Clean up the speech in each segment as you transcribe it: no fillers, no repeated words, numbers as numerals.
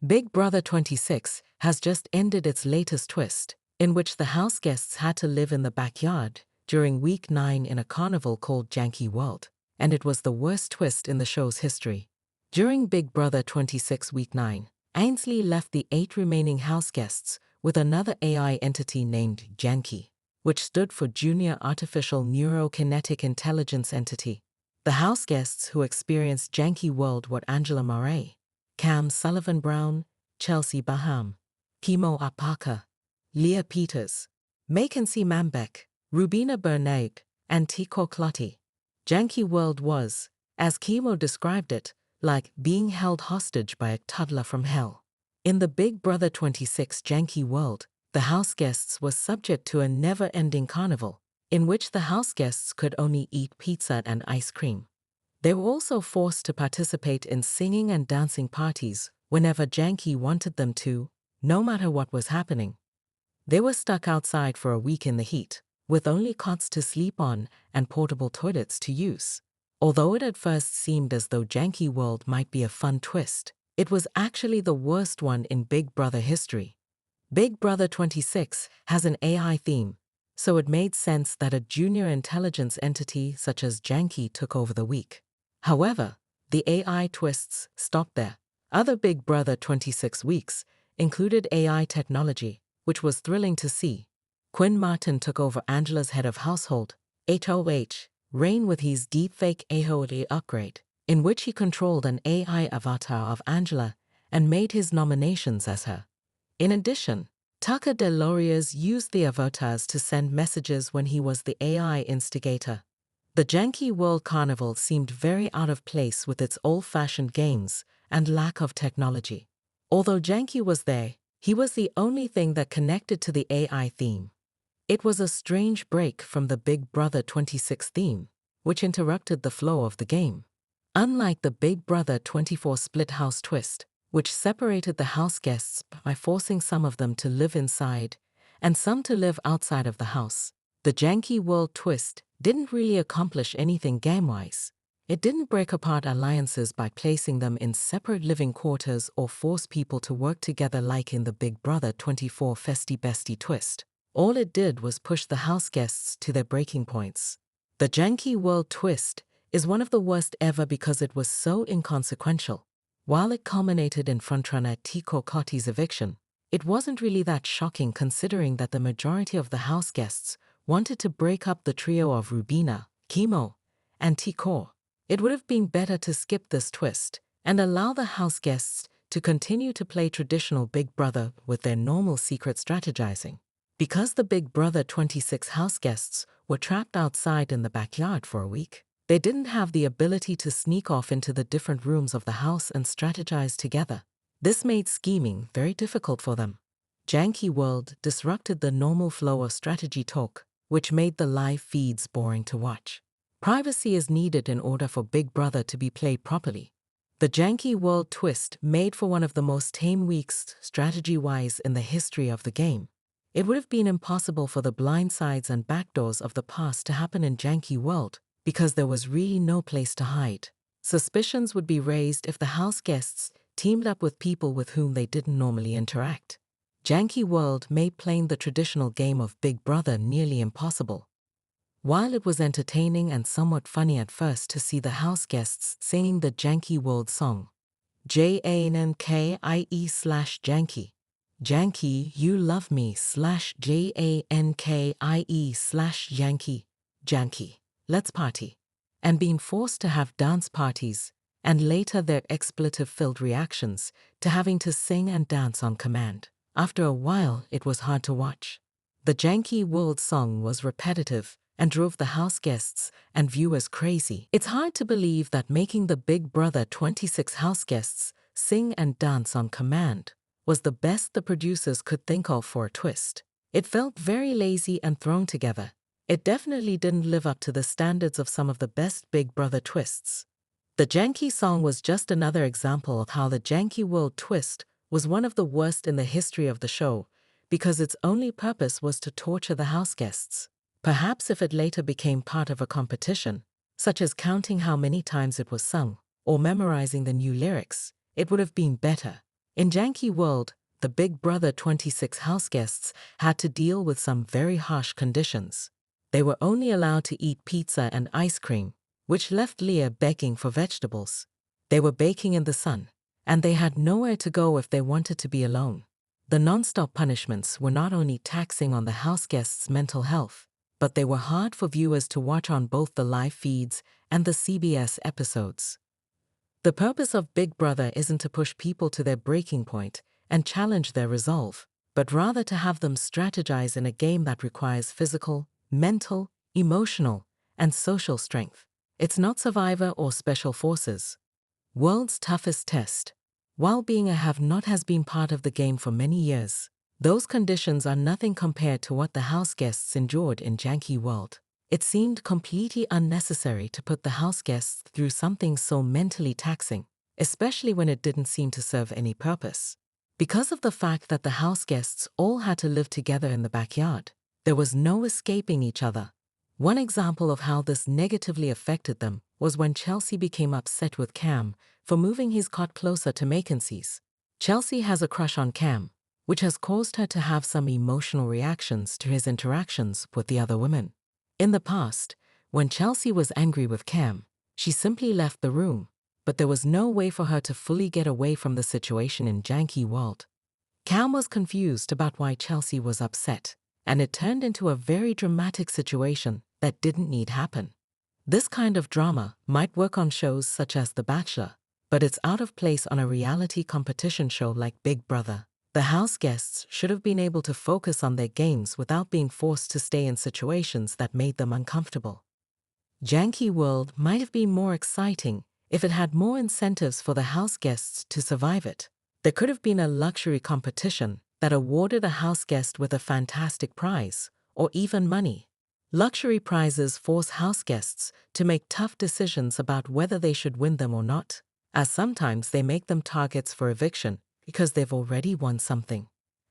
Big Brother 26 has just ended its latest twist, in which the house guests had to live in the backyard during week 9 in a carnival called Jankie World, and it was the worst twist in the show's history. During Big Brother 26 week 9, Ainsley left the 8 remaining house guests with another AI entity named Jankie, which stood for Junior Artificial Neurokinetic Intelligence Entity. The house guests who experienced Jankie World were Angela Murray, Cam Sullivan-Brown, Chelsea Baham, Kimo Apaka, Leah Peters, Mackenzie Mambeck, Rubina Bernaig, and Tiko Clotti. Jankie World was, as Kimo described it, like being held hostage by a toddler from hell. In the Big Brother 26 Jankie World, the house guests were subject to a never-ending carnival, in which the house guests could only eat pizza and ice cream. They were also forced to participate in singing and dancing parties whenever Jankie wanted them to, no matter what was happening. They were stuck outside for a week in the heat, with only cots to sleep on and portable toilets to use. Although it at first seemed as though Jankie World might be a fun twist, it was actually the worst one in Big Brother history. Big Brother 26 has an AI theme, so it made sense that a junior intelligence entity such as Jankie took over the week. However, the AI twists stopped there. Other Big Brother 26 weeks included AI technology, which was thrilling to see. Quinn Martin took over Angela's head of household, HOH, reign with his deepfake AOE upgrade, in which he controlled an AI avatar of Angela and made his nominations as her. In addition, Tucker Deloriers used the avatars to send messages when he was the AI instigator. The Jankie World Carnival seemed very out of place with its old-fashioned games and lack of technology. Although Jankie was there, he was the only thing that connected to the AI theme. It was a strange break from the Big Brother 26 theme, which interrupted the flow of the game. Unlike the Big Brother 24 split house twist, which separated the house guests by forcing some of them to live inside and some to live outside of the house, the Jankie World twist didn't really accomplish anything game-wise. It didn't break apart alliances by placing them in separate living quarters or force people to work together like in the Big Brother 24 Festy Bestie twist. All it did was push the house guests to their breaking points. The Jankie World twist is one of the worst ever because it was so inconsequential. While it culminated in frontrunner Tiko Clotti's eviction, it wasn't really that shocking considering that the majority of the house guests wanted to break up the trio of Rubina, Kimo, and Tiko. It would have been better to skip this twist and allow the house guests to continue to play traditional Big Brother with their normal secret strategizing. Because the Big Brother 26 house guests were trapped outside in the backyard for a week, they didn't have the ability to sneak off into the different rooms of the house and strategize together. This made scheming very difficult for them. Jankie World disrupted the normal flow of strategy talk, which made the live feeds boring to watch. Privacy is needed in order for Big Brother to be played properly. The Jankie World twist made for one of the most tame weeks strategy-wise in the history of the game. It would have been impossible for the blindsides and backdoors of the past to happen in Jankie World because there was really no place to hide. Suspicions would be raised if the house guests teamed up with people with whom they didn't normally interact. Jankie World made playing the traditional game of Big Brother nearly impossible. While it was entertaining and somewhat funny at first to see the house guests singing the Jankie World song, JANKIE/Jankie, Jankie, you love me /JANKIE/Jankie, Jankie, let's party, and being forced to have dance parties, and later their expletive-filled reactions to having to sing and dance on command. After a while, it was hard to watch. The Jankie World song was repetitive and drove the house guests and viewers crazy. It's hard to believe that making the Big Brother 26 house guests sing and dance on command was the best the producers could think of for a twist. It felt very lazy and thrown together. It definitely didn't live up to the standards of some of the best Big Brother twists. The Jankie song was just another example of how the Jankie World twist was one of the worst in the history of the show because its only purpose was to torture the house guests. Perhaps if it later became part of a competition, such as counting how many times it was sung or memorizing the new lyrics, it would have been better. In Jankie World, the Big Brother 26 houseguests had to deal with some very harsh conditions. They were only allowed to eat pizza and ice cream, which left Leah begging for vegetables. They were baking in the sun, and they had nowhere to go if they wanted to be alone. The non-stop punishments were not only taxing on the houseguests' mental health, but they were hard for viewers to watch on both the live feeds and the CBS episodes. The purpose of Big Brother isn't to push people to their breaking point and challenge their resolve, but rather to have them strategize in a game that requires physical, mental, emotional, and social strength. It's not Survivor or Special Forces. World's toughest test. While being a have-not has been part of the game for many years, those conditions are nothing compared to what the houseguests endured in Jankie World. It seemed completely unnecessary to put the houseguests through something so mentally taxing, especially when it didn't seem to serve any purpose. Because of the fact that the houseguests all had to live together in the backyard, there was no escaping each other. One example of how this negatively affected them was when Chelsea became upset with Cam for moving his cot closer to Mackenzie's. Chelsea has a crush on Cam, which has caused her to have some emotional reactions to his interactions with the other women. In the past, when Chelsea was angry with Cam, she simply left the room, but there was no way for her to fully get away from the situation in Jankie World. Cam was confused about why Chelsea was upset, and it turned into a very dramatic situation that didn't need happen. This kind of drama might work on shows such as The Bachelor, but it's out of place on a reality competition show like Big Brother. The houseguests should have been able to focus on their games without being forced to stay in situations that made them uncomfortable. Jankie World might have been more exciting if it had more incentives for the houseguests to survive it. There could have been a luxury competition that awarded a houseguest with a fantastic prize, or even money. Luxury prizes force houseguests to make tough decisions about whether they should win them or not, as sometimes they make them targets for eviction because they've already won something.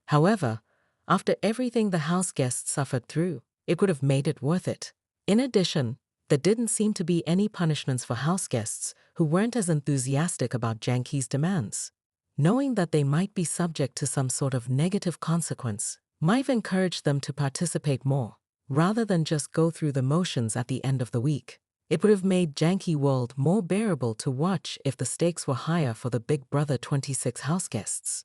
However, after everything the houseguests suffered through, it would have made it worth it. In addition, there didn't seem to be any punishments for houseguests who weren't as enthusiastic about Jankie's demands. Knowing that they might be subject to some sort of negative consequence might have encouraged them to participate more, rather than just go through the motions at the end of the week. It would have made Jankie World more bearable to watch if the stakes were higher for the Big Brother 26 houseguests.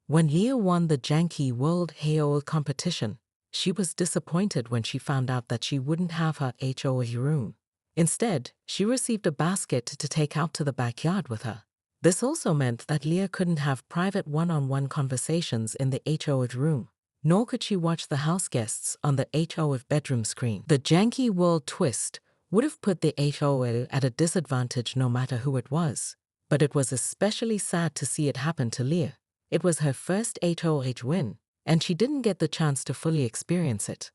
When Leah won the Jankie World HOA competition, she was disappointed when she found out that she wouldn't have her HOA room. Instead, she received a basket to take out to the backyard with her. This also meant that Leah couldn't have private one-on-one conversations in the HOA room, nor could she watch the houseguests on the HOA bedroom screen. The Jankie World twist would have put the HOA at a disadvantage no matter who it was, but it was especially sad to see it happen to Leah. It was her first HOA win, and she didn't get the chance to fully experience it.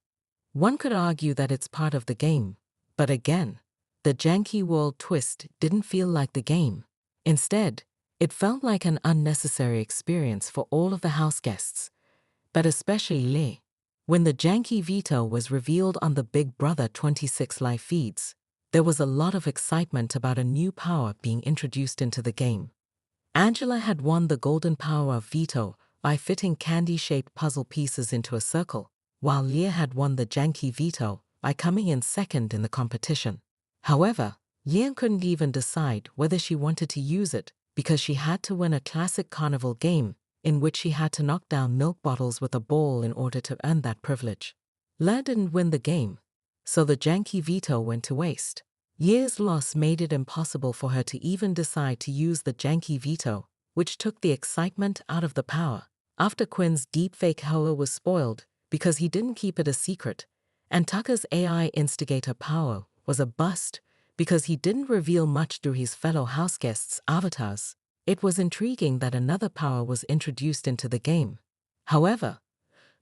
One could argue that it's part of the game, but again, the Jankie World twist didn't feel like the game. Instead, it felt like an unnecessary experience for all of the houseguests, but especially Leah. When the Jankie veto was revealed on the Big Brother 26 live feeds, there was a lot of excitement about a new power being introduced into the game. Angela had won the golden power of veto by fitting candy-shaped puzzle pieces into a circle, while Leah had won the Jankie veto by coming in second in the competition. However, Leah couldn't even decide whether she wanted to use it because she had to win a classic carnival game in which she had to knock down milk bottles with a ball in order to earn that privilege. Leah didn't win the game, so the Jankie veto went to waste. Leah's loss made it impossible for her to even decide to use the Jankie veto, which took the excitement out of the power. After Quinn's deepfake HOA was spoiled because he didn't keep it a secret, and Tucker's AI instigator power was a bust because he didn't reveal much through his fellow houseguests' avatars, it was intriguing that another power was introduced into the game. However,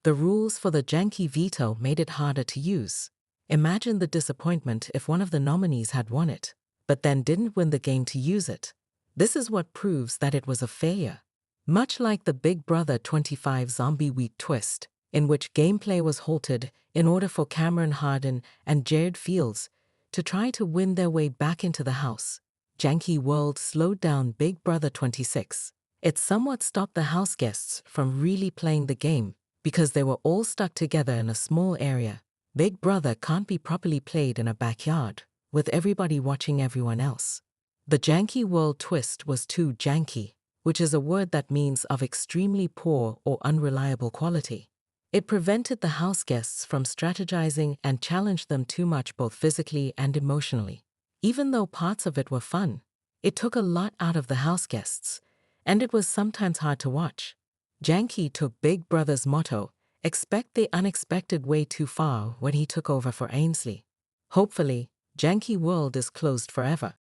the rules for the Jankie veto made it harder to use. Imagine the disappointment if one of the nominees had won it, but then didn't win the game to use it. This is what proves that it was a failure. Much like the Big Brother 25 Zombie Week twist, in which gameplay was halted in order for Cameron Hardin and Jared Fields to try to win their way back into the house, Jankie World slowed down Big Brother 26. It somewhat stopped the house guests from really playing the game because they were all stuck together in a small area. Big Brother can't be properly played in a backyard, with everybody watching everyone else. The Jankie world twist was too janky, which is a word that means of extremely poor or unreliable quality. It prevented the house guests from strategizing and challenged them too much both physically and emotionally. Even though parts of it were fun, it took a lot out of the house guests, and it was sometimes hard to watch. Jankie took Big Brother's motto, "Expect the unexpected," way too far when he took over for Ainsley. Hopefully, Jankie World is closed forever.